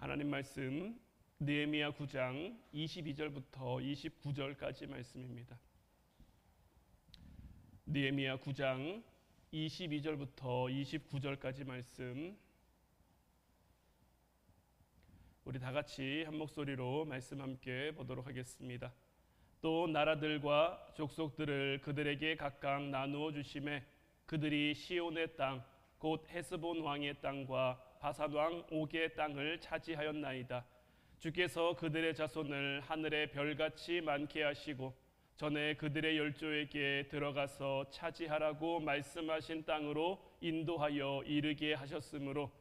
하나님 말씀 느헤미야 9장 22절부터 29절까지 말씀입니다. 느헤미야 9장 22절부터 29절까지 말씀, 우리 다 같이 한 목소리로 말씀 함께 보도록 하겠습니다. 또 나라들과 족속들을 그들에게 각각 나누어 주심에 그들이 시온의 땅 곧 헤스본 왕의 땅과 바산 왕 옥의 땅을 차지하였나이다. 주께서 그들의 자손을 하늘의 별같이 많게 하시고 전에 그들의 열조에게 들어가서 차지하라고 말씀하신 땅으로 인도하여 이르게 하셨으므로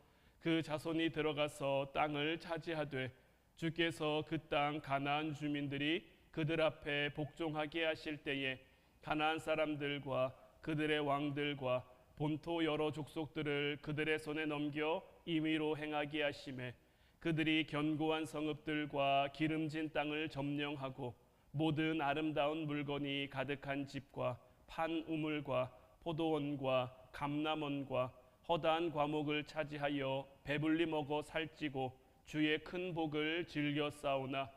그 자손이 들어가서 땅을 차지하되 주께서 그 땅 가나안 주민들이 그들 앞에 복종하게 하실 때에 가나안 사람들과 그들의 왕들과 본토 여러 족속들을 그들의 손에 넘겨 임의로 행하게 하시매 그들이 견고한 성읍들과 기름진 땅을 점령하고 모든 아름다운 물건이 가득한 집과 판 우물과 포도원과 감람원과 허다한 과목을 차지하여 배불리 먹어 살찌고 주의 큰 복을 즐겨 싸우나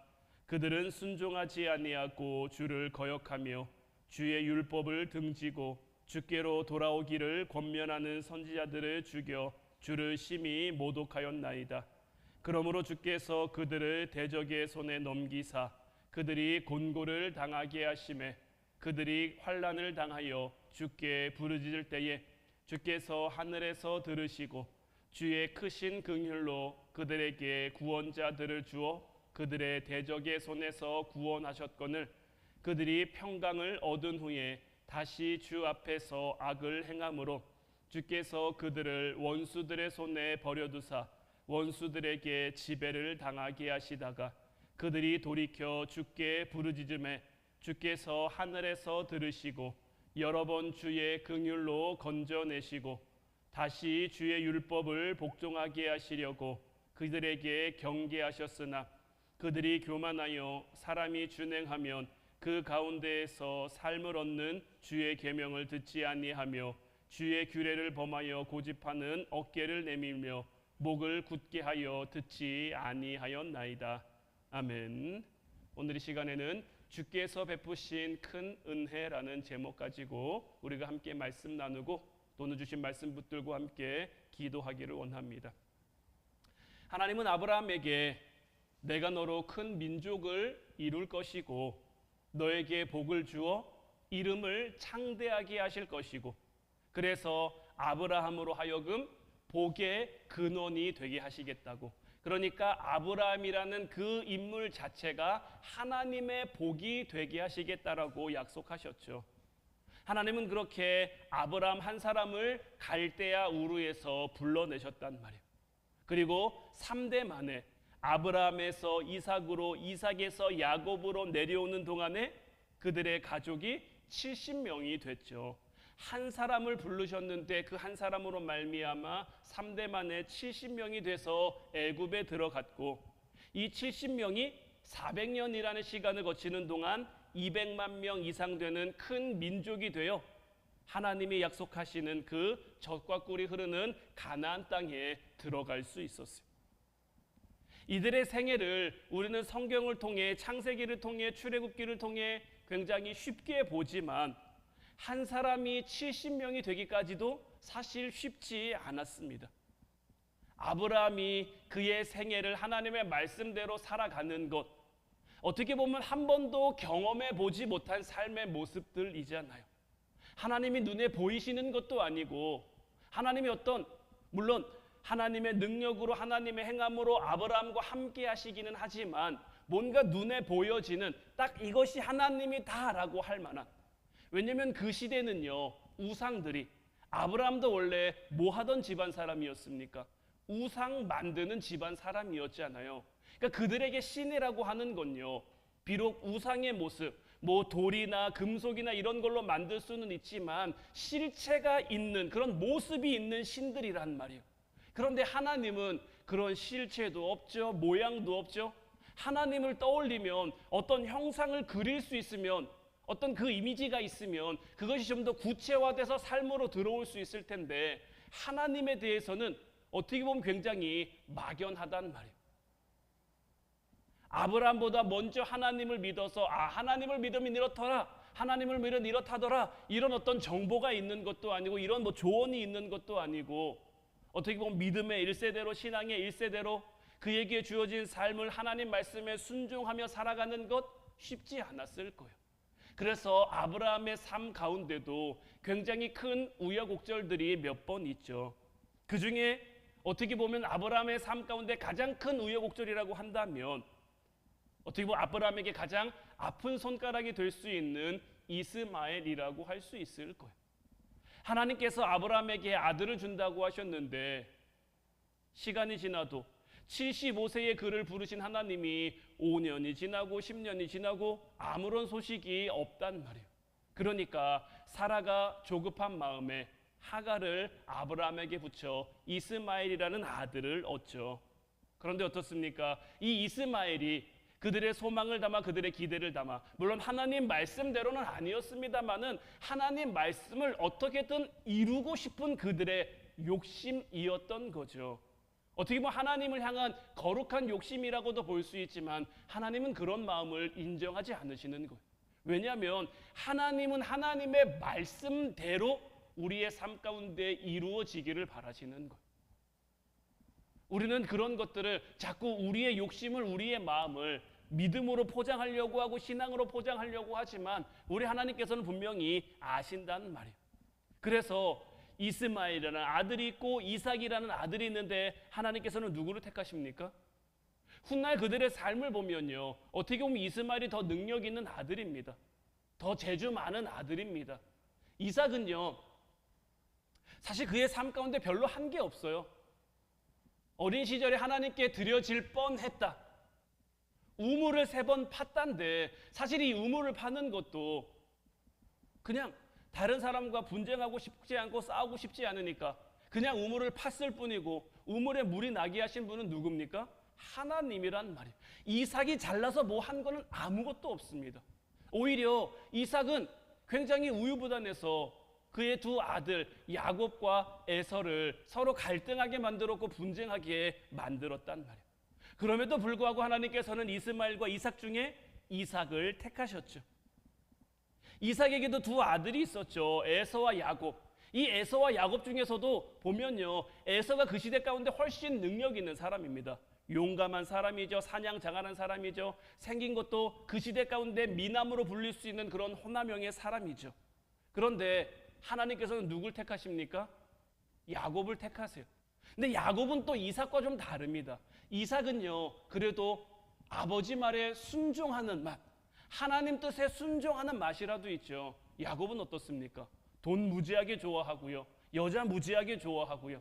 그들은 순종하지 아니하고 주를 거역하며 주의 율법을 등지고 주께로 돌아오기를 권면하는 선지자들을 죽여 주를 심히 모독하였나이다. 그러므로 주께서 그들을 대적의 손에 넘기사 그들이 곤고를 당하게 하시매 그들이 환난을 당하여 주께 부르짖을 때에 주께서 하늘에서 들으시고 주의 크신 긍휼로 그들에게 구원자들을 주어 그들의 대적의 손에서 구원하셨거늘 그들이 평강을 얻은 후에 다시 주 앞에서 악을 행함으로 주께서 그들을 원수들의 손에 버려두사 원수들에게 지배를 당하게 하시다가 그들이 돌이켜 주께 부르짖음에 주께서 하늘에서 들으시고 여러 번 주의 긍휼로 건져내시고 다시 주의 율법을 복종하게 하시려고 그들에게 경계하셨으나 그들이 교만하여 사람이 준행하면 그 가운데에서 삶을 얻는 주의 계명을 듣지 아니하며 주의 규례를 범하여 고집하는 어깨를 내밀며 목을 굳게 하여 듣지 아니하였나이다. 아멘. 오늘 이 시간에는 주께서 베푸신 큰 은혜라는 제목 가지고 우리가 함께 말씀 나누고 또 오늘 주신 말씀 붙들고 함께 기도하기를 원합니다. 하나님은 아브라함에게 내가 너로 큰 민족을 이룰 것이고 너에게 복을 주어 이름을 창대하게 하실 것이고 그래서 아브라함으로 하여금 복의 근원이 되게 하시겠다고, 그러니까 아브라함이라는 그 인물 자체가 하나님의 복이 되게 하시겠다라고 약속하셨죠. 하나님은 그렇게 아브라함 한 사람을 갈대아 우르에서 불러내셨단 말이에요. 그리고 3대 만에 아브라함에서 이삭으로, 이삭에서 야곱으로 내려오는 동안에 그들의 가족이 70명이 됐죠. 한 사람을 부르셨는데 그 한 사람으로 말미암아 3대 만에 70명이 돼서 애굽에 들어갔고 이 70명이 400년이라는 시간을 거치는 동안 200만 명 이상 되는 큰 민족이 되어 하나님이 약속하시는 그 젖과 꿀이 흐르는 가나안 땅에 들어갈 수 있었어요. 이들의 생애를 우리는 성경을 통해, 창세기를 통해, 출애굽기를 통해 굉장히 쉽게 보지만 한 사람이 70명이 되기까지도 사실 쉽지 않았습니다. 아브라함이 그의 생애를 하나님의 말씀대로 살아가는 것, 어떻게 보면 한 번도 경험해 보지 못한 삶의 모습들이잖아요. 하나님이 눈에 보이시는 것도 아니고 하나님이 물론 하나님의 능력으로, 하나님의 행함으로 아브라함과 함께 하시기는 하지만 뭔가 눈에 보여지는 딱 이것이 하나님이다라고 할 만한, 왜냐하면 그 시대는요, 우상들이, 아브라함도 원래 뭐 하던 집안 사람이었습니까? 우상 만드는 집안 사람이었잖아요. 그러니까 그들에게 신이라고 하는 건요, 비록 우상의 모습, 뭐 돌이나 금속이나 이런 걸로 만들 수는 있지만 실체가 있는 그런 모습이 있는 신들이란 말이에요. 그런데 하나님은 그런 실체도 없죠, 모양도 없죠. 하나님을 떠올리면 어떤 형상을 그릴 수 있으면, 어떤 그 이미지가 있으면 그것이 좀 더 구체화돼서 삶으로 들어올 수 있을 텐데 하나님에 대해서는 어떻게 보면 굉장히 막연하단 말이에요. 아브라함보다 먼저 하나님을 믿어서 하나님을 믿으면 이렇더라, 하나님을 믿으면 이렇다더라, 이런 어떤 정보가 있는 것도 아니고 이런 뭐 조언이 있는 것도 아니고 어떻게 보면 믿음의 1세대로, 신앙의 1세대로 그에게 주어진 삶을 하나님 말씀에 순종하며 살아가는 것 쉽지 않았을 거예요. 그래서 아브라함의 삶 가운데도 굉장히 큰 우여곡절들이 몇 번 있죠. 그 중에 어떻게 보면 아브라함의 삶 가운데 가장 큰 우여곡절이라고 한다면 어떻게 보면 아브라함에게 가장 아픈 손가락이 될 수 있는 이스마엘이라고 할 수 있을 거예요. 하나님께서 아브라함에게 아들을 준다고 하셨는데 시간이 지나도 75세의 그를 부르신 하나님이 5년이 지나고 10년이 지나고 아무런 소식이 없단 말이에요. 그러니까 사라가 조급한 마음에 하갈을 아브라함에게 붙여 이스마엘이라는 아들을 얻죠. 그런데 어떻습니까? 이 이스마엘이 그들의 소망을 담아 그들의 기대를 담아 물론 하나님 말씀대로는 아니었습니다마는 하나님 말씀을 어떻게든 이루고 싶은 그들의 욕심이었던 거죠. 어떻게 보면 하나님을 향한 거룩한 욕심이라고도 볼 수 있지만 하나님은 그런 마음을 인정하지 않으시는 거예요. 왜냐하면 하나님은 하나님의 말씀대로 우리의 삶 가운데 이루어지기를 바라시는 거예요. 우리는 그런 것들을 자꾸 우리의 욕심을, 우리의 마음을 믿음으로 포장하려고 하고 신앙으로 포장하려고 하지만 우리 하나님께서는 분명히 아신다는 말이에요. 그래서 이스마엘이라는 아들이 있고 이삭이라는 아들이 있는데 하나님께서는 누구를 택하십니까? 훗날 그들의 삶을 보면요, 어떻게 보면 이스마엘이 더 능력 있는 아들입니다. 더 재주 많은 아들입니다. 이삭은요, 사실 그의 삶 가운데 별로 한 게 없어요. 어린 시절에 하나님께 드려질 뻔했다. 우물을 3번 팠단데 사실 이 우물을 파는 것도 그냥 다른 사람과 분쟁하고 싶지 않고 싸우고 싶지 않으니까 그냥 우물을 팠을 뿐이고 우물에 물이 나게 하신 분은 누굽니까? 하나님이란 말이에요. 이삭이 잘나서 뭐 한 거는 아무것도 없습니다. 오히려 이삭은 굉장히 우유부단해서 그의 두 아들 야곱과 에서를 서로 갈등하게 만들었고 분쟁하게 만들었단 말이에요. 그럼에도 불구하고 하나님께서는 이스마엘과 이삭 중에 이삭을 택하셨죠. 이삭에게도 두 아들이 있었죠. 에서와 야곱. 이 에서와 야곱 중에서도 보면요, 에서가 그 시대 가운데 훨씬 능력 있는 사람입니다. 용감한 사람이죠. 사냥 장하는 사람이죠. 생긴 것도 그 시대 가운데 미남으로 불릴 수 있는 그런 호남형의 사람이죠. 그런데 하나님께서는 누굴 택하십니까? 야곱을 택하세요. 근데 야곱은 또 이삭과 좀 다릅니다. 이삭은요, 그래도 아버지 말에 순종하는 맛, 하나님 뜻에 순종하는 맛이라도 있죠. 야곱은 어떻습니까? 돈 무지하게 좋아하고요, 여자 무지하게 좋아하고요.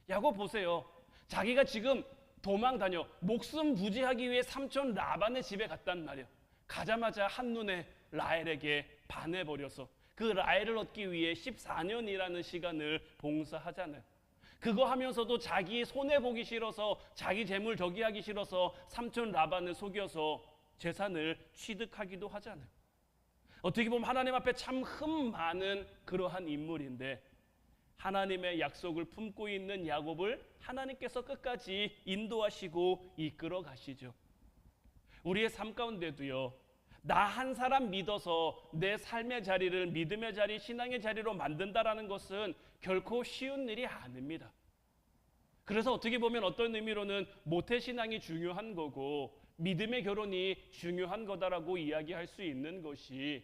야곱 보세요. 자기가 지금 도망 다녀 목숨 부지하기 위해 삼촌 라반의 집에 갔단 말이에요. 가자마자 한눈에 라헬에게 반해버려서 그 라헬을 얻기 위해 14년이라는 시간을 봉사하잖아요. 그거 하면서도 자기 손해보기 싫어서, 자기 재물 저기하기 싫어서 삼촌 라반을 속여서 재산을 취득하기도 하잖아요. 어떻게 보면 하나님 앞에 참 흠 많은 그러한 인물인데 하나님의 약속을 품고 있는 야곱을 하나님께서 끝까지 인도하시고 이끌어 가시죠. 우리의 삶 가운데도요, 나 한 사람 믿어서 내 삶의 자리를 믿음의 자리, 신앙의 자리로 만든다라는 것은 결코 쉬운 일이 아닙니다. 그래서 어떻게 보면 어떤 의미로는 모태신앙이 중요한 거고 믿음의 결혼이 중요한 거다라고 이야기할 수 있는 것이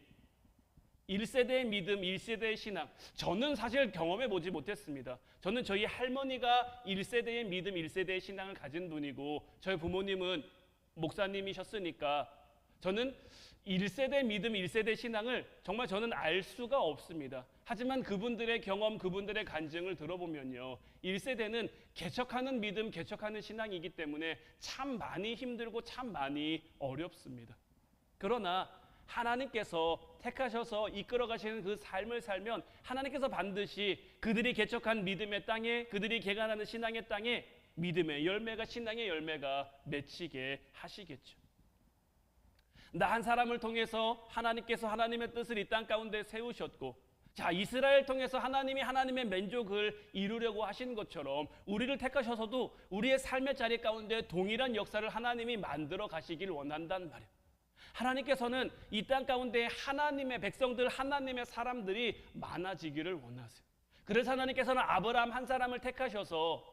1세대의 믿음, 1세대의 신앙, 저는 사실 경험해 보지 못했습니다. 저는 저희 할머니가 1세대의 믿음, 1세대의 신앙을 가진 분이고 저희 부모님은 목사님이셨으니까 저는 1세대 믿음, 1세대 신앙을 정말 저는 알 수가 없습니다. 하지만 그분들의 경험, 그분들의 간증을 들어보면요, 1세대는 개척하는 믿음, 개척하는 신앙이기 때문에 참 많이 힘들고 참 많이 어렵습니다. 그러나 하나님께서 택하셔서 이끌어 가시는 그 삶을 살면 하나님께서 반드시 그들이 개척한 믿음의 땅에, 그들이 개간하는 신앙의 땅에 믿음의 열매가, 신앙의 열매가 맺히게 하시겠죠. 나 한 사람을 통해서 하나님께서 하나님의 뜻을 이 땅 가운데 세우셨고 자, 이스라엘 통해서 하나님이 하나님의 민족을 이루려고 하신 것처럼 우리를 택하셔서도 우리의 삶의 자리 가운데 동일한 역사를 하나님이 만들어 가시길 원한단 말이에요. 하나님께서는 이 땅 가운데 하나님의 백성들, 하나님의 사람들이 많아지기를 원하세요. 그래서 하나님께서는 아브라함 한 사람을 택하셔서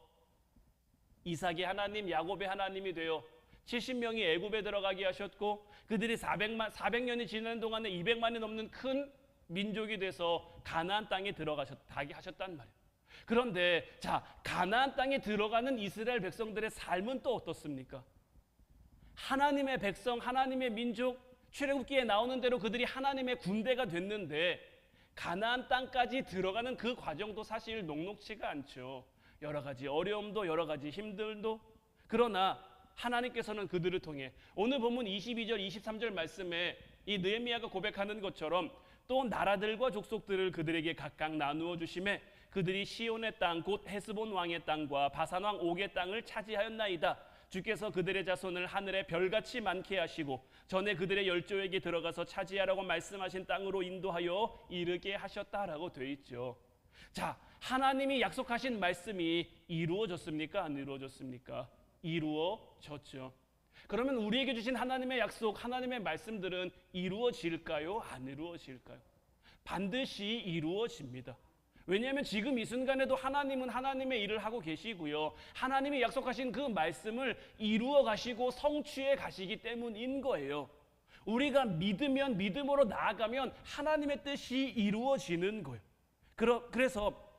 이삭의 하나님, 야곱의 하나님이 되어 70명이 애굽에 들어가게 하셨고, 그들이 400년이 지나는 동안에 200만이 넘는 큰 민족이 돼서 가나안 땅에 들어가게 하셨단 말이에요. 그런데 자, 가나안 땅에 들어가는 이스라엘 백성들의 삶은 또 어떻습니까? 하나님의 백성, 하나님의 민족, 출애굽기에 나오는 대로 그들이 하나님의 군대가 됐는데 가나안 땅까지 들어가는 그 과정도 사실 녹록치가 않죠. 여러 가지 어려움도, 여러 가지 힘들도. 그러나 하나님께서는 그들을 통해 오늘 본문 22절, 23절 말씀에 이 느헤미야가 고백하는 것처럼 또 나라들과 족속들을 그들에게 각각 나누어 주심에 그들이 시온의 땅 곧 헤스본 왕의 땅과 바산 왕 옥의 땅을 차지하였나이다. 주께서 그들의 자손을 하늘의 별같이 많게 하시고 전에 그들의 열조에게 들어가서 차지하라고 말씀하신 땅으로 인도하여 이르게 하셨다라고 되어 있죠. 자, 하나님이 약속하신 말씀이 이루어졌습니까? 안 이루어졌습니까? 이루어졌죠. 그러면 우리에게 주신 하나님의 약속, 하나님의 말씀들은 이루어질까요? 안 이루어질까요? 반드시 이루어집니다. 왜냐하면 지금 이 순간에도 하나님은 하나님의 일을 하고 계시고요, 하나님이 약속하신 그 말씀을 이루어 가시고 성취해 가시기 때문인 거예요. 우리가 믿으면, 믿음으로 나아가면 하나님의 뜻이 이루어지는 거예요. 그래서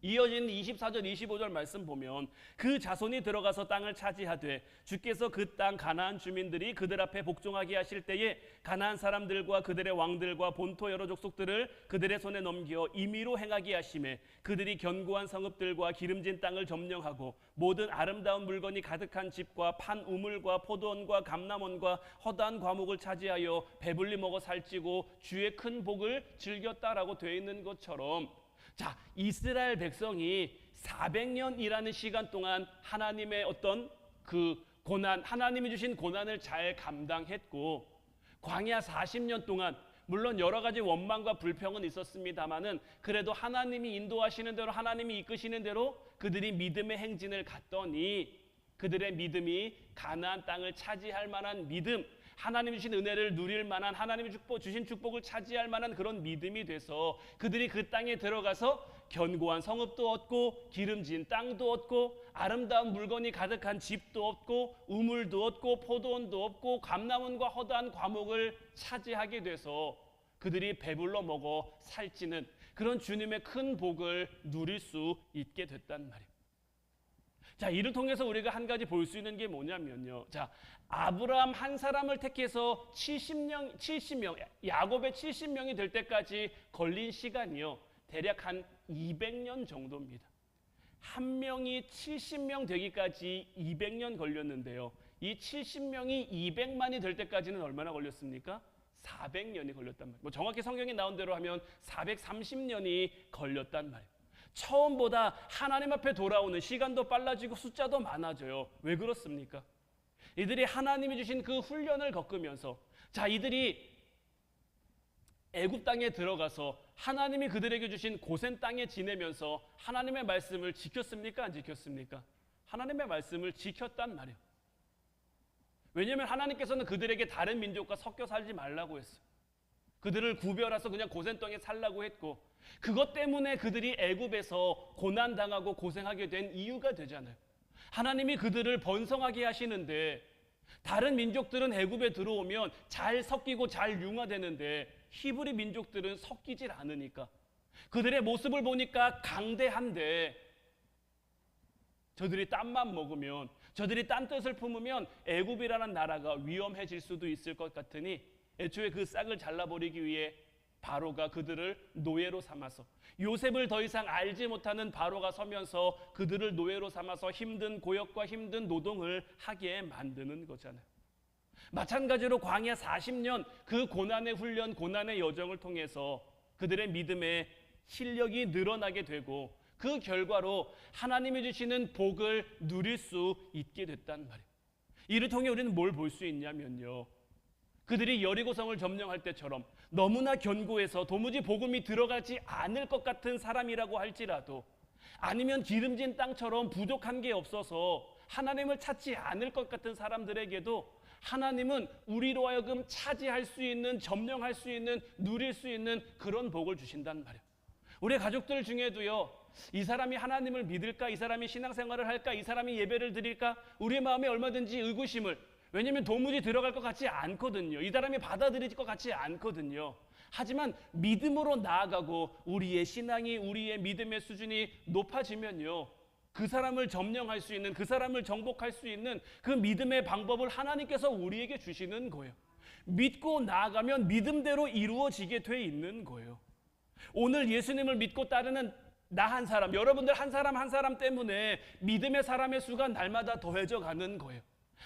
이어지는 24절 25절 말씀 보면 그 자손이 들어가서 땅을 차지하되 주께서 그 땅 가나안 주민들이 그들 앞에 복종하게 하실 때에 가나안 사람들과 그들의 왕들과 본토 여러 족속들을 그들의 손에 넘겨 임의로 행하게 하심에 그들이 견고한 성읍들과 기름진 땅을 점령하고 모든 아름다운 물건이 가득한 집과 판 우물과 포도원과 감람원과 허다한 과목을 차지하여 배불리 먹어 살찌고 주의 큰 복을 즐겼다라고 되어 있는 것처럼, 자, 이스라엘 백성이 400년이라는 시간 동안 하나님의 어떤 그 고난, 하나님이 주신 고난을 잘 감당했고, 광야 40년 동안 물론 여러 가지 원망과 불평은 있었습니다마는 그래도 하나님이 인도하시는 대로, 하나님이 이끄시는 대로 그들이 믿음의 행진을 갔더니 그들의 믿음이 가나안 땅을 차지할 만한 믿음, 하나님이 주신 은혜를 누릴 만한, 하나님이 주신 축복을 차지할 만한 그런 믿음이 돼서 그들이 그 땅에 들어가서 견고한 성읍도 얻고 기름진 땅도 얻고 아름다운 물건이 가득한 집도 얻고 우물도 얻고 포도원도 얻고 감람원과 허다한 과목을 차지하게 돼서 그들이 배불러 먹어 살찌는 그런 주님의 큰 복을 누릴 수 있게 됐단 말이에요. 자, 이를 통해서 우리가 한 가지 볼 수 있는 게 뭐냐면요, 자, 아브라함 한 사람을 택해서 70명, 야곱의 70명이 될 때까지 걸린 시간이요, 대략 한 200년 정도입니다. 한 명이 70명 되기까지 200년 걸렸는데요, 이 70명이 200만이 될 때까지는 얼마나 걸렸습니까? 400년이 걸렸단 말이에요. 뭐 정확히 성경에 나온 대로 하면 430년이 걸렸단 말이에요. 처음보다 하나님 앞에 돌아오는 시간도 빨라지고 숫자도 많아져요. 왜 그렇습니까? 이들이 하나님이 주신 그 훈련을 겪으면서, 자, 이들이 애굽 땅에 들어가서 하나님이 그들에게 주신 고센 땅에 지내면서 하나님의 말씀을 지켰습니까? 안 지켰습니까? 하나님의 말씀을 지켰단 말이에요. 왜냐하면 하나님께서는 그들에게 다른 민족과 섞여 살지 말라고 했어요. 그들을 구별해서 그냥 고센 땅에 살라고 했고, 그것 때문에 그들이 애굽에서 고난당하고 고생하게 된 이유가 되잖아요. 하나님이 그들을 번성하게 하시는데 다른 민족들은 애굽에 들어오면 잘 섞이고 잘 융화되는데 히브리 민족들은 섞이질 않으니까, 그들의 모습을 보니까 강대한데 저들이 딴만 먹으면, 저들이 딴 뜻을 품으면 애굽이라는 나라가 위험해질 수도 있을 것 같으니 애초에 그 싹을 잘라버리기 위해 바로가 그들을 노예로 삼아서, 요셉을 더 이상 알지 못하는 바로가 서면서 그들을 노예로 삼아서 힘든 고역과 힘든 노동을 하게 만드는 거잖아요. 마찬가지로 광야 40년 그 고난의 훈련, 고난의 여정을 통해서 그들의 믿음의 실력이 늘어나게 되고 그 결과로 하나님이 주시는 복을 누릴 수 있게 됐단 말이에요. 이를 통해 우리는 뭘 볼 수 있냐면요, 그들이 여리고성을 점령할 때처럼 너무나 견고해서 도무지 복음이 들어가지 않을 것 같은 사람이라고 할지라도, 아니면 기름진 땅처럼 부족한 게 없어서 하나님을 찾지 않을 것 같은 사람들에게도 하나님은 우리로 하여금 차지할 수 있는, 점령할 수 있는, 누릴 수 있는 그런 복을 주신단 말이에요. 우리 가족들 중에도요, 이 사람이 하나님을 믿을까? 이 사람이 신앙생활을 할까? 이 사람이 예배를 드릴까? 우리의 마음에 얼마든지 의구심을, 왜냐하면 도무지 들어갈 것 같지 않거든요. 이 사람이 받아들일 것 같지 않거든요. 하지만 믿음으로 나아가고 우리의 신앙이, 우리의 믿음의 수준이 높아지면요, 그 사람을 점령할 수 있는, 그 사람을 정복할 수 있는 그 믿음의 방법을 하나님께서 우리에게 주시는 거예요. 믿고 나아가면 믿음대로 이루어지게 돼 있는 거예요. 오늘 예수님을 믿고 따르는 나 한 사람, 여러분들 한 사람 한 사람 때문에 믿음의 사람의 수가 날마다 더해져 가는 거예요.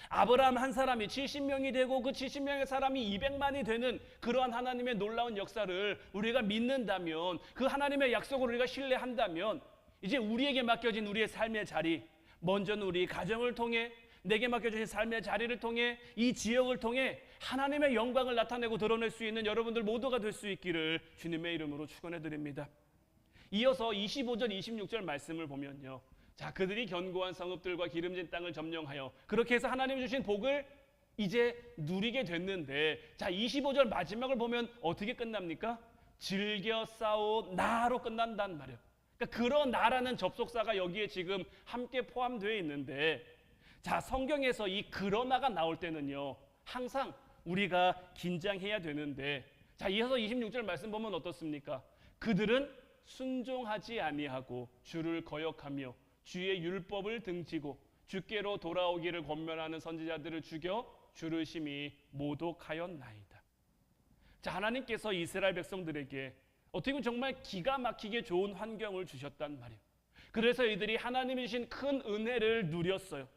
아브라함 한 사람이 70명이 되고 그 70명의 사람이 200만이 되는 그러한 하나님의 놀라운 역사를 우리가 믿는다면, 그 하나님의 약속을 우리가 신뢰한다면, 이제 우리에게 맡겨진 우리의 삶의 자리, 먼저는 우리 가정을 통해, 내게 맡겨진 삶의 자리를 통해, 이 지역을 통해 하나님의 영광을 나타내고 드러낼 수 있는 여러분들 모두가 될 수 있기를 주님의 이름으로 축원해 드립니다. 이어서 25절 26절 말씀을 보면요, 자, 그들이 견고한 성읍들과 기름진 땅을 점령하여 그렇게 해서 하나님이 주신 복을 이제 누리게 됐는데, 자, 25절 마지막을 보면 어떻게 끝납니까? 즐겨 싸우나로 끝난단 말이에요. 그러니까 그런 나라는 접속사가 여기에 지금 함께 포함되어 있는데, 자, 성경에서 이 그러나가 나올 때는요, 항상 우리가 긴장해야 되는데, 자, 이어서 26절 말씀 보면 어떻습니까? 그들은 순종하지 아니하고 주를 거역하며 주의 율법을 등지고 주께로 돌아오기를 권면하는 선지자들을 죽여 주를 심히 모독하였나이다. 자, 하나님께서 이스라엘 백성들에게 어떻게 보면 정말 기가 막히게 좋은 환경을 주셨단 말이에요. 그래서 이들이 하나님이 주신 큰 은혜를 누렸어요.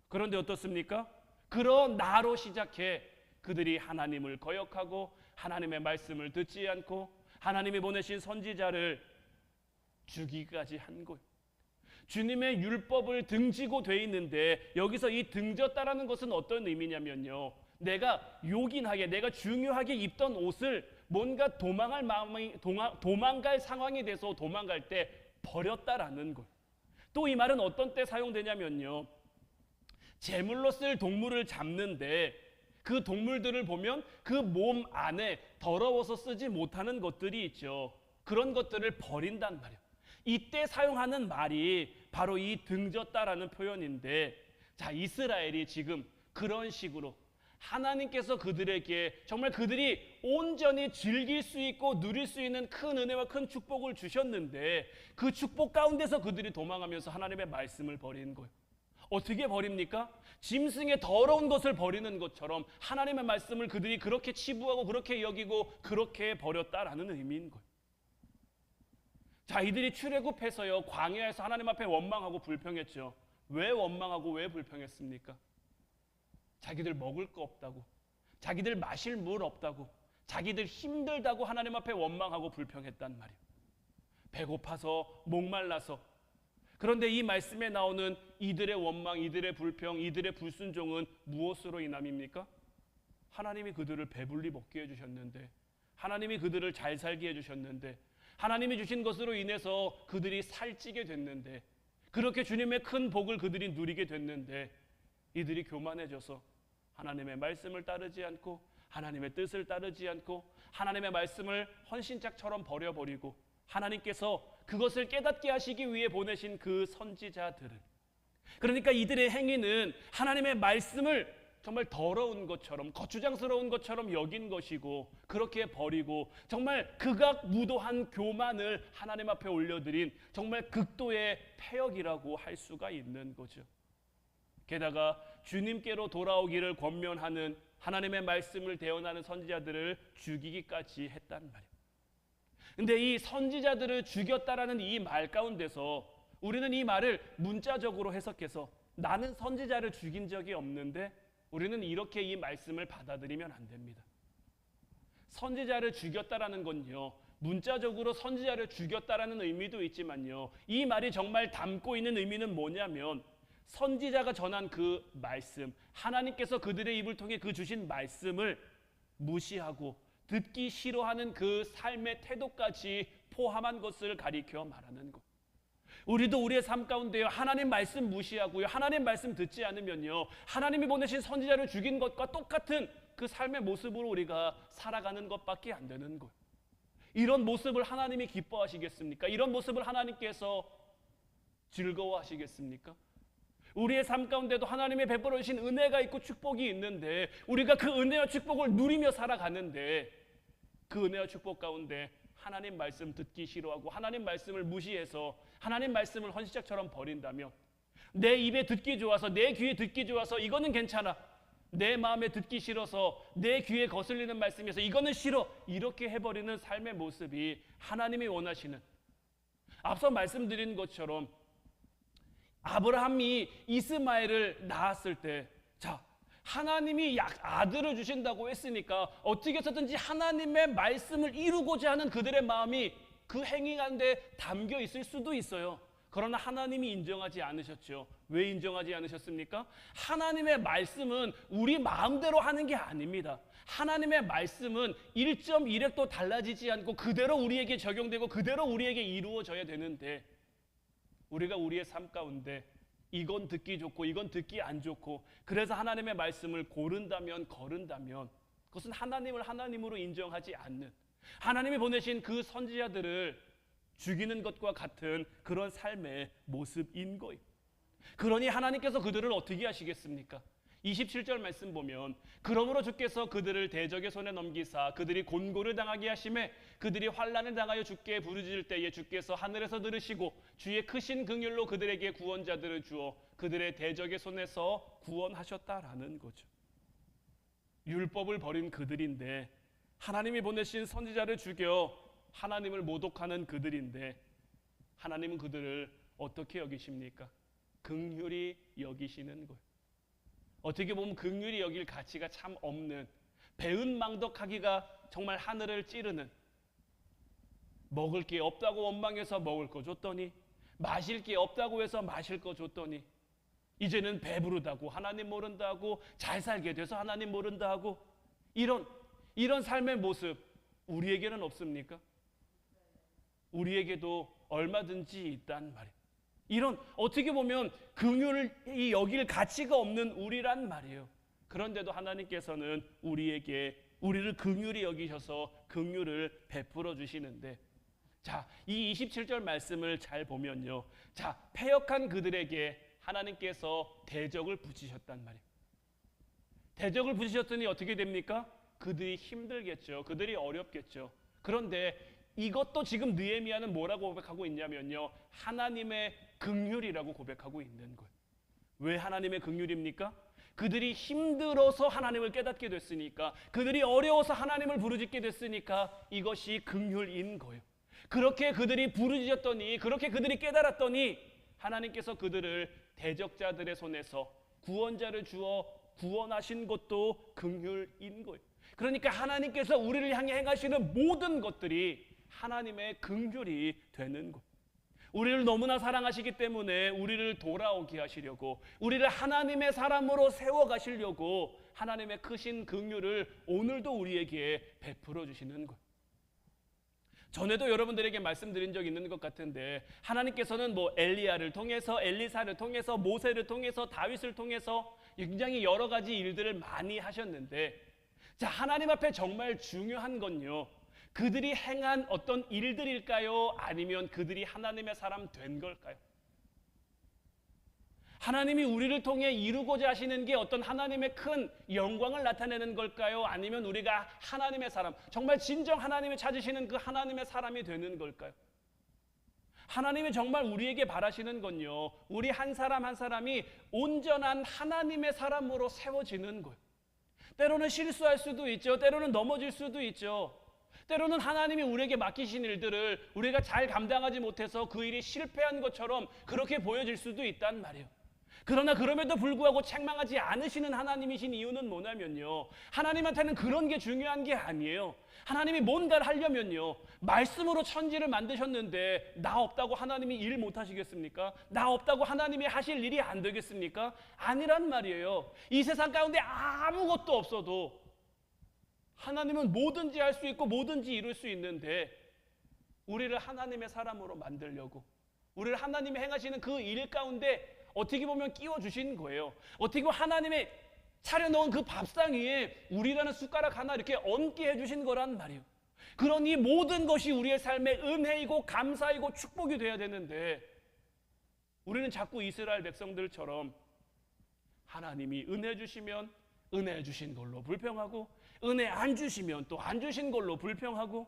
그런데 어떻습니까? 그런 나로 시작해 그들이 하나님을 거역하고 하나님의 말씀을 듣지 않고 하나님이 보내신 선지자를 죽이기까지 한 거예요. 주님의 율법을 등지고 돼 있는데, 여기서 이 등졌다라는 것은 어떤 의미냐면요, 내가 요긴하게, 내가 중요하게 입던 옷을 뭔가 도망갈 상황이 돼서 도망갈 때 버렸다라는 거예요. 또 이 말은 어떤 때 사용되냐면요, 제물로 쓸 동물을 잡는데 그 동물들을 보면 그 몸 안에 더러워서 쓰지 못하는 것들이 있죠. 그런 것들을 버린단 말이에요. 이때 사용하는 말이 바로 이 등졌다라는 표현인데, 자, 이스라엘이 지금 그런 식으로 하나님께서 그들에게 정말 그들이 온전히 즐길 수 있고 누릴 수 있는 큰 은혜와 큰 축복을 주셨는데, 그 축복 가운데서 그들이 도망하면서 하나님의 말씀을 버리는 거예요. 어떻게 버립니까? 짐승의 더러운 것을 버리는 것처럼 하나님의 말씀을 그들이 그렇게 치부하고 그렇게 여기고 그렇게 버렸다라는 의미인 거예요. 자, 이들이 출애굽해서요, 광야에서 하나님 앞에 원망하고 불평했죠. 왜 원망하고 왜 불평했습니까? 자기들 먹을 거 없다고, 자기들 마실 물 없다고, 자기들 힘들다고 하나님 앞에 원망하고 불평했단 말이에요. 배고파서, 목말라서. 그런데 이 말씀에 나오는 이들의 원망, 이들의 불평, 이들의 불순종은 무엇으로 인함입니까? 하나님이 그들을 배불리 먹게 해주셨는데, 하나님이 그들을 잘 살게 해주셨는데, 하나님이 주신 것으로 인해서 그들이 살찌게 됐는데, 그렇게 주님의 큰 복을 그들이 누리게 됐는데, 이들이 교만해져서 하나님의 말씀을 따르지 않고 하나님의 뜻을 따르지 않고 하나님의 말씀을 헌신짝처럼 버려버리고, 하나님께서 그것을 깨닫게 하시기 위해 보내신 그 선지자들을, 그러니까 이들의 행위는 하나님의 말씀을 정말 더러운 것처럼, 거추장스러운 것처럼 여긴 것이고, 그렇게 버리고 정말 극악무도한 교만을 하나님 앞에 올려드린 정말 극도의 패역이라고 할 수가 있는 거죠. 게다가 주님께로 돌아오기를 권면하는 하나님의 말씀을 대언하는 선지자들을 죽이기까지 했단 말이에요. 근데 이 선지자들을 죽였다라는 이 말 가운데서 우리는 이 말을 문자적으로 해석해서 나는 선지자를 죽인 적이 없는데, 우리는 이렇게 이 말씀을 받아들이면 안 됩니다. 선지자를 죽였다라는 건요, 문자적으로 선지자를 죽였다라는 의미도 있지만요, 이 말이 정말 담고 있는 의미는 뭐냐면, 선지자가 전한 그 말씀, 하나님께서 그들의 입을 통해 그 주신 말씀을 무시하고 듣기 싫어하는 그 삶의 태도까지 포함한 것을 가리켜 말하는 것. 우리도 우리의 삶 가운데요, 하나님 말씀 무시하고요, 하나님 말씀 듣지 않으면요, 하나님이 보내신 선지자를 죽인 것과 똑같은 그 삶의 모습으로 우리가 살아가는 것밖에 안 되는 거예요. 이런 모습을 하나님이 기뻐하시겠습니까? 이런 모습을 하나님께서 즐거워하시겠습니까? 우리의 삶 가운데도 하나님의 베풀어 주신 은혜가 있고 축복이 있는데, 우리가 그 은혜와 축복을 누리며 살아가는데, 그 은혜와 축복 가운데 하나님 말씀 듣기 싫어하고 하나님 말씀을 무시해서 하나님 말씀을 헌시짝처럼 버린다면, 내 입에 듣기 좋아서, 내 귀에 듣기 좋아서 이거는 괜찮아, 내 마음에 듣기 싫어서 내 귀에 거슬리는 말씀이어서 이거는 싫어, 이렇게 해버리는 삶의 모습이 하나님이 원하시는, 앞서 말씀드린 것처럼 아브라함이 이스마엘을 낳았을 때, 자, 하나님이 아들을 주신다고 했으니까 어떻게 해서든지 하나님의 말씀을 이루고자 하는 그들의 마음이 그 행위 가운데 담겨 있을 수도 있어요. 그러나 하나님이 인정하지 않으셨죠. 왜 인정하지 않으셨습니까? 하나님의 말씀은 우리 마음대로 하는 게 아닙니다. 하나님의 말씀은 1.1획도 달라지지 않고 그대로 우리에게 적용되고 그대로 우리에게 이루어져야 되는데, 우리가 우리의 삶 가운데 이건 듣기 좋고 이건 듣기 안 좋고, 그래서 하나님의 말씀을 고른다면 거른다면 그것은 하나님을 하나님으로 인정하지 않는, 하나님이 보내신 그 선지자들을 죽이는 것과 같은 그런 삶의 모습인 거예요. 그러니 하나님께서 그들을 어떻게 하시겠습니까? 27절 말씀 보면, 그러므로 주께서 그들을 대적의 손에 넘기사 그들이 곤고를 당하게 하심에 그들이 환난을 당하여 주께 부르짖을 때에 주께서 하늘에서 들으시고 주의 크신 긍휼로 그들에게 구원자들을 주어 그들의 대적의 손에서 구원하셨다라는 거죠. 율법을 버린 그들인데, 하나님이 보내신 선지자를 죽여 하나님을 모독하는 그들인데, 하나님은 그들을 어떻게 여기십니까? 긍휼히 여기시는 거예요. 어떻게 보면 긍휼히 여길 가치가 참 없는, 배은망덕하기가 정말 하늘을 찌르는, 먹을 게 없다고 원망해서 먹을 거 줬더니, 마실 게 없다고 해서 마실 거 줬더니, 이제는 배부르다고 하나님 모른다고, 잘 살게 돼서 하나님 모른다고, 이런 삶의 모습 우리에게는 없습니까? 우리에게도 얼마든지 있단 말이에요. 이런, 어떻게 보면 긍휼이 여길 가치가 없는 우리란 말이에요. 그런데도 하나님께서는 우리를 긍휼히 여기셔서 긍휼을 베풀어 주시는데, 자, 이 27절 말씀을 잘 보면요, 자, 패역한 그들에게 하나님께서 대적을 붙이셨단 말이에요. 대적을 붙이셨더니 어떻게 됩니까? 그들이 힘들겠죠. 그들이 어렵겠죠. 그런데 이것도 지금 느헤미야는 뭐라고 고백하고 있냐면요, 하나님의 긍휼이라고 고백하고 있는 거예요. 왜 하나님의 긍휼입니까? 그들이 힘들어서 하나님을 깨닫게 됐으니까, 그들이 어려워서 하나님을 부르짖게 됐으니까 이것이 긍휼인 거예요. 그렇게 그들이 부르짖었더니, 그렇게 그들이 깨달았더니 하나님께서 그들을 대적자들의 손에서 구원자를 주어 구원하신 것도 긍휼인 거예요. 그러니까 하나님께서 우리를 향해 행하시는 모든 것들이 하나님의 긍휼이 되는 것. 우리를 너무나 사랑하시기 때문에 우리를 돌아오게 하시려고, 우리를 하나님의 사람으로 세워가시려고 하나님의 크신 긍휼을 오늘도 우리에게 베풀어 주시는 것. 전에도 여러분들에게 말씀드린 적 있는 것 같은데, 하나님께서는 엘리야를 통해서, 엘리사를 통해서, 모세를 통해서, 다윗을 통해서 굉장히 여러 가지 일들을 많이 하셨는데, 자, 하나님 앞에 정말 중요한 건요, 그들이 행한 어떤 일들일까요? 아니면 그들이 하나님의 사람 된 걸까요? 하나님이 우리를 통해 이루고자 하시는 게 어떤 하나님의 큰 영광을 나타내는 걸까요? 아니면 우리가 하나님의 사람, 정말 진정 하나님이 찾으시는 그 하나님의 사람이 되는 걸까요? 하나님이 정말 우리에게 바라시는 건요, 우리 한 사람 한 사람이 온전한 하나님의 사람으로 세워지는 거예요. 때로는 실수할 수도 있죠. 때로는 넘어질 수도 있죠. 때로는 하나님이 우리에게 맡기신 일들을 우리가 잘 감당하지 못해서 그 일이 실패한 것처럼 그렇게 보여질 수도 있단 말이에요. 그러나 그럼에도 불구하고 책망하지 않으시는 하나님이신 이유는 뭐냐면요, 하나님한테는 그런 게 중요한 게 아니에요. 하나님이 뭔가를 하려면요, 말씀으로 천지를 만드셨는데 나 없다고 하나님이 일 못하시겠습니까? 나 없다고 하나님이 하실 일이 안 되겠습니까? 아니란 말이에요. 이 세상 가운데 아무것도 없어도 하나님은 뭐든지 할 수 있고 뭐든지 이룰 수 있는데 우리를 하나님의 사람으로 만들려고, 우리를 하나님이 행하시는 그 일 가운데 어떻게 보면 끼워주신 거예요. 어떻게 보면 하나님의 차려놓은 그 밥상 위에 우리라는 숟가락 하나 이렇게 얹게 해주신 거란 말이에요. 그러니 모든 것이 우리의 삶의 은혜이고 감사이고 축복이 돼야 되는데 우리는 자꾸 이스라엘 백성들처럼 하나님이 은혜 주시면 은혜 주신 걸로 불평하고, 은혜 안 주시면 또 안 주신 걸로 불평하고,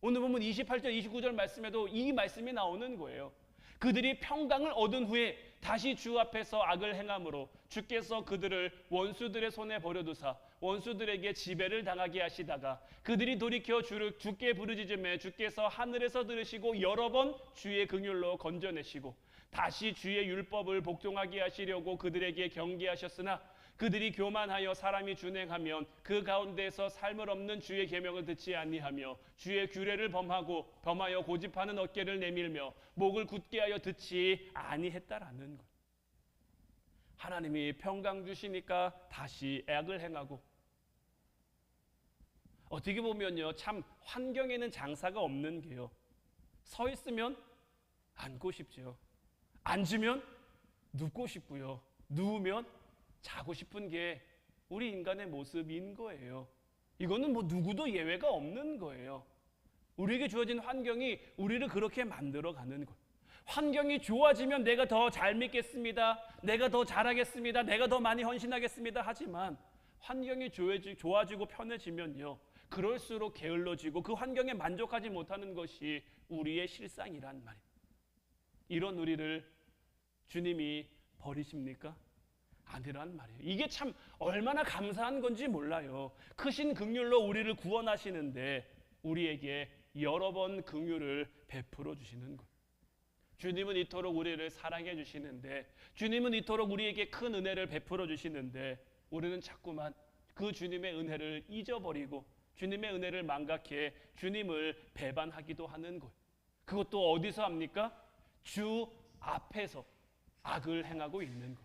오늘 보면 28절 29절 말씀에도 이 말씀이 나오는 거예요. 그들이 평강을 얻은 후에 다시 주 앞에서 악을 행함으로 주께서 그들을 원수들의 손에 버려두사 원수들에게 지배를 당하게 하시다가 그들이 돌이켜 주께 부르짖음에 주께서 하늘에서 들으시고 여러 번 주의 긍휼로 건져내시고 다시 주의 율법을 복종하게 하시려고 그들에게 경계하셨으나 그들이 교만하여 사람이 준행하면 그 가운데서 삶을 없는 주의 계명을 듣지 아니하며 주의 규례를 범하여 고집하는 어깨를 내밀며 목을 굳게 하여 듣지 아니했다라는 것. 하나님이 평강 주시니까 다시 악을 행하고, 어떻게 보면요 참 환경에는 장사가 없는 게요, 서 있으면 앉고 싶죠, 앉으면 눕고 싶고요, 누우면 자고 싶은 게 우리 인간의 모습인 거예요. 이거는 뭐 누구도 예외가 없는 거예요. 우리에게 주어진 환경이 우리를 그렇게 만들어가는 거예요. 환경이 좋아지면 내가 더 잘 믿겠습니다, 내가 더 잘하겠습니다, 내가 더 많이 헌신하겠습니다 하지만 환경이 좋아지고 편해지면요 그럴수록 게을러지고 그 환경에 만족하지 못하는 것이 우리의 실상이란 말이에요. 이런 우리를 주님이 버리십니까? 아니란 말이에요. 이게 참 얼마나 감사한 건지 몰라요. 크신 긍휼로 우리를 구원하시는데 우리에게 여러 번 긍휼을 베풀어 주시는 것. 주님은 이토록 우리를 사랑해 주시는데, 주님은 이토록 우리에게 큰 은혜를 베풀어 주시는데 우리는 자꾸만 그 주님의 은혜를 잊어버리고 주님의 은혜를 망각해 주님을 배반하기도 하는 거예요. 그것도 어디서 합니까? 주 앞에서 악을 행하고 있는 것.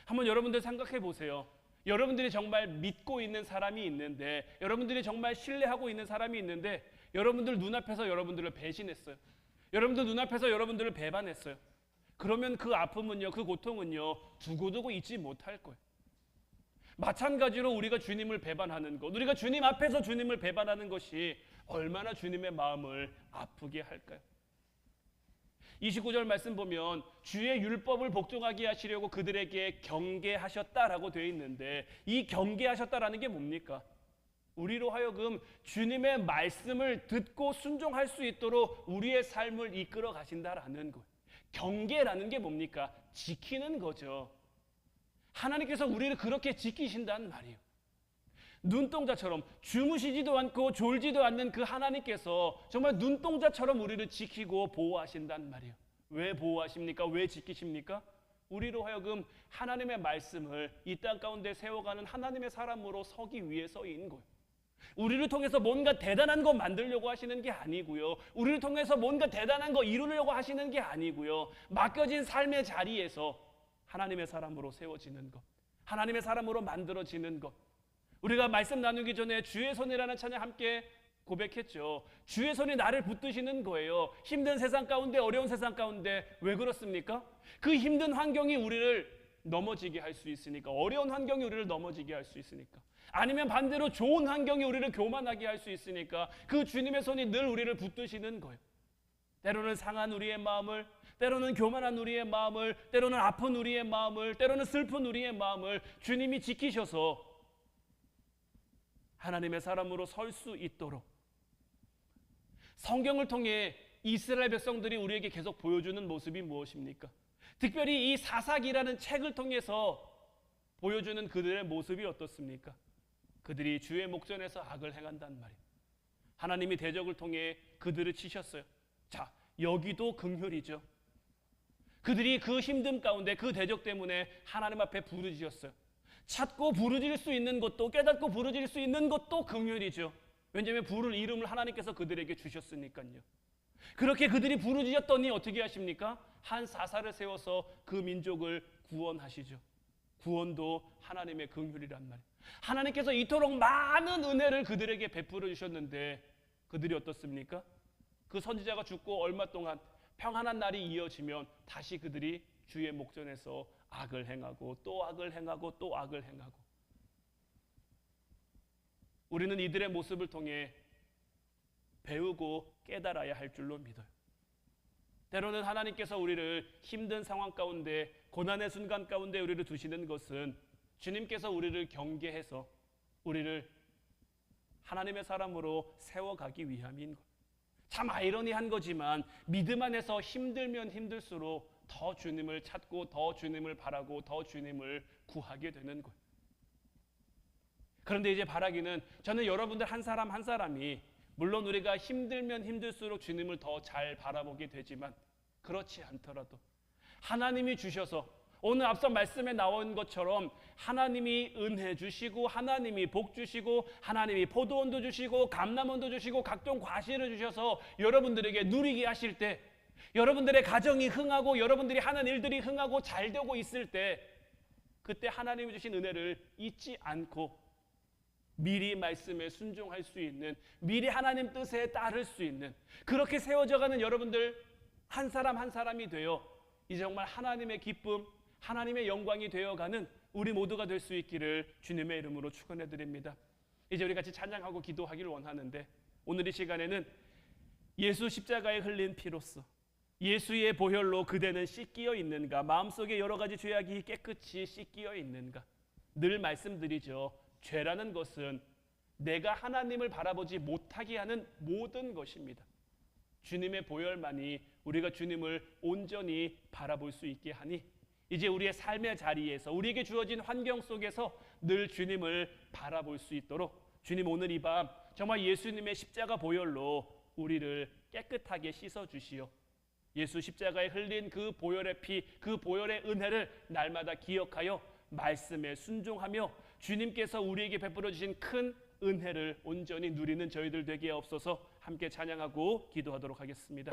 한번 여러분들 생각해 보세요. 여러분들이 정말 믿고 있는 사람이 있는데, 여러분들이 정말 신뢰하고 있는 사람이 있는데 여러분들 눈앞에서 여러분들을 배신했어요. 여러분들 눈앞에서 여러분들을 배반했어요. 그러면 그 아픔은요, 그 고통은요 두고두고 잊지 못할 거예요. 마찬가지로 우리가 주님을 배반하는 것, 우리가 주님 앞에서 주님을 배반하는 것이 얼마나 주님의 마음을 아프게 할까요? 29절 말씀 보면 주의 율법을 복종하게 하시려고 그들에게 경계하셨다라고 되어 있는데, 이 경계하셨다라는 게 뭡니까? 우리로 하여금 주님의 말씀을 듣고 순종할 수 있도록 우리의 삶을 이끌어 가신다라는 거예요. 경계라는 게 뭡니까? 지키는 거죠. 하나님께서 우리를 그렇게 지키신다는 말이에요. 눈동자처럼 주무시지도 않고 졸지도 않는 그 하나님께서 정말 눈동자처럼 우리를 지키고 보호하신단 말이에요. 왜 보호하십니까? 왜 지키십니까? 우리로 하여금 하나님의 말씀을 이 땅 가운데 세워가는 하나님의 사람으로 서기 위해서인 거예요. 우리를 통해서 뭔가 대단한 거 만들려고 하시는 게 아니고요, 우리를 통해서 뭔가 대단한 거 이루려고 하시는 게 아니고요, 맡겨진 삶의 자리에서 하나님의 사람으로 세워지는 것, 하나님의 사람으로 만들어지는 것. 우리가 말씀 나누기 전에 주의 손이라는 찬양 함께 고백했죠. 주의 손이 나를 붙드시는 거예요. 힘든 세상 가운데, 어려운 세상 가운데. 왜 그렇습니까? 그 힘든 환경이 우리를 넘어지게 할 수 있으니까, 어려운 환경이 우리를 넘어지게 할 수 있으니까, 아니면 반대로 좋은 환경이 우리를 교만하게 할 수 있으니까 그 주님의 손이 늘 우리를 붙드시는 거예요. 때로는 상한 우리의 마음을, 때로는 교만한 우리의 마음을, 때로는 아픈 우리의 마음을, 때로는 슬픈 우리의 마음을 주님이 지키셔서 하나님의 사람으로 설 수 있도록, 성경을 통해 이스라엘 백성들이 우리에게 계속 보여주는 모습이 무엇입니까? 특별히 이 사사기라는 책을 통해서 보여주는 그들의 모습이 어떻습니까? 그들이 주의 목전에서 악을 행한단 말이에요. 하나님이 대적을 통해 그들을 치셨어요. 자, 여기도 긍휼이죠. 그들이 그 힘듦 가운데 그 대적 때문에 하나님 앞에 부르짖었어요. 찾고 부르짖을 수 있는 것도, 깨닫고 부르짖을 수 있는 것도 긍휼이죠. 왜냐하면 부를 이름을 하나님께서 그들에게 주셨으니까요. 그렇게 그들이 부르짖었더니 어떻게 하십니까? 한 사사를 세워서 그 민족을 구원하시죠. 구원도 하나님의 긍휼이란 말이에요. 하나님께서 이토록 많은 은혜를 그들에게 베풀어 주셨는데 그들이 어떻습니까? 그 선지자가 죽고 얼마 동안 평안한 날이 이어지면 다시 그들이 주의 목전에서 악을 행하고 또 악을 행하고 또 악을 행하고, 우리는 이들의 모습을 통해 배우고 깨달아야 할 줄로 믿어요. 때로는 하나님께서 우리를 힘든 상황 가운데, 고난의 순간 가운데 우리를 두시는 것은 주님께서 우리를 경계해서 우리를 하나님의 사람으로 세워가기 위함인 거예요. 참 아이러니한 거지만 믿음 안에서 힘들면 힘들수록 더 주님을 찾고 더 주님을 바라고 더 주님을 구하게 되는 거예요. 그런데 이제 바라기는, 저는 여러분들 한 사람 한 사람이 물론 우리가 힘들면 힘들수록 주님을 더 잘 바라보게 되지만, 그렇지 않더라도 하나님이 주셔서 오늘 앞서 말씀에 나온 것처럼 하나님이 은혜 주시고 하나님이 복 주시고 하나님이 포도원도 주시고 감람원도 주시고 각종 과실을 주셔서 여러분들에게 누리게 하실 때, 여러분들의 가정이 흥하고 여러분들이 하는 일들이 흥하고 잘 되고 있을 때, 그때 하나님이 주신 은혜를 잊지 않고 미리 말씀에 순종할 수 있는, 미리 하나님 뜻에 따를 수 있는, 그렇게 세워져가는 여러분들 한 사람 한 사람이 되어 이제 정말 하나님의 기쁨, 하나님의 영광이 되어가는 우리 모두가 될 수 있기를 주님의 이름으로 축원해 드립니다. 이제 우리 같이 찬양하고 기도하기를 원하는데, 오늘 이 시간에는 예수 십자가에 흘린 피로써 예수의 보혈로 그대는 씻기어 있는가, 마음속에 여러 가지 죄악이 깨끗이 씻기어 있는가. 늘 말씀드리죠. 죄라는 것은 내가 하나님을 바라보지 못하게 하는 모든 것입니다. 주님의 보혈만이 우리가 주님을 온전히 바라볼 수 있게 하니, 이제 우리의 삶의 자리에서 우리에게 주어진 환경 속에서 늘 주님을 바라볼 수 있도록 주님 오늘 이 밤 정말 예수님의 십자가 보혈로 우리를 깨끗하게 씻어주시오. 예수 십자가에 흘린 그 보혈의 피, 그 보혈의 은혜를 날마다 기억하여 말씀에 순종하며 주님께서 우리에게 베풀어 주신 큰 은혜를 온전히 누리는 저희들 되게 하옵소서. 함께 찬양하고 기도하도록 하겠습니다.